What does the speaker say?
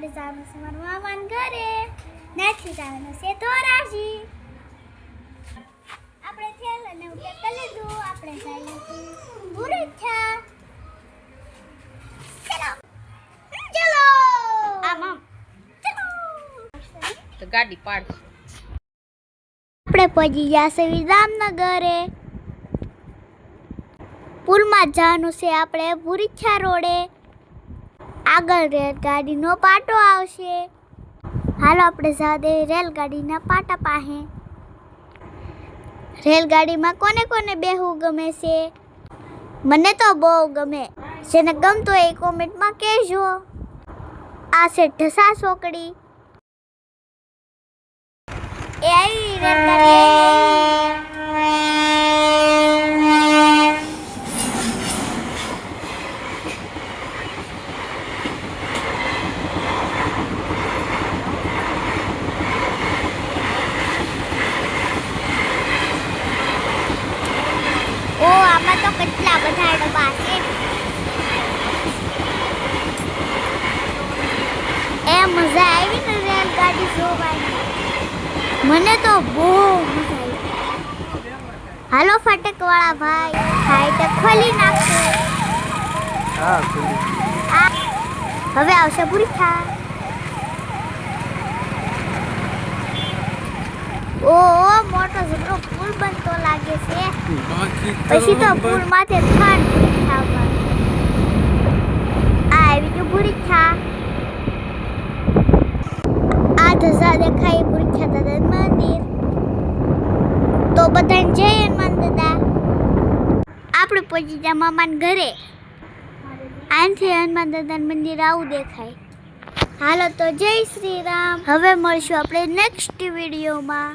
આપણે જવાનું છે મારા મામાના ઘરે. ત્યાંથી જવાનું છે ધોરાજી. આપણે થેલાને એવું પેક કરી લીધું. આપણે જઈએ છીએ ભુરીછા. ચલો આમ તો ગાડી પાડ. આપણે પહોંચી ગયા છે વિધામનગરે. પુલમાં જવાનું છે આપણે ભુરીછા રોડે. આગળ રેલગાડીનો પાટો આવશે. હાલો આપણે જાદે રેલગાડીના પાટા પાસે. રેલગાડીમાં કોને કોને બેહવું ગમે છે? મને તો બહુ ગમે. જેને ગમતો હોય એ કોમેન્ટમાં કહેજો. આ છે ઢસા ચોકડી. એ આવી રેલગાડી. ઓ આમાં તો કેટલા બધા ડબ્બા છે. એ મજા આવી ને રેલગાડી જોવાની. મને તો બહુ મજા આવી. હાલો ફાટકવાળા ભાઈ, ફાટક ખોલી નાખો. હવે આવશે ભુરીછા. ઓ મોટો જબરો પુલ બનતો લાગે છે. પછી તો પુલ માથે ઠંડ ભુરીછા. આ આવી ગયું ભુરીછા. આ ધજા દેખાય ભુરીછા દાદાનું મંદિર. તો બધાને જય હનુમાન દાદા. આપણે પહોંચી ગયા મામાના ઘરે. આનાથી હનુમાન દાદાનું મંદિર આવું દેખાય. હાલો તો જય શ્રી રામ. હવે મળશું આપણે નેક્સ્ટ વિડીયોમાં.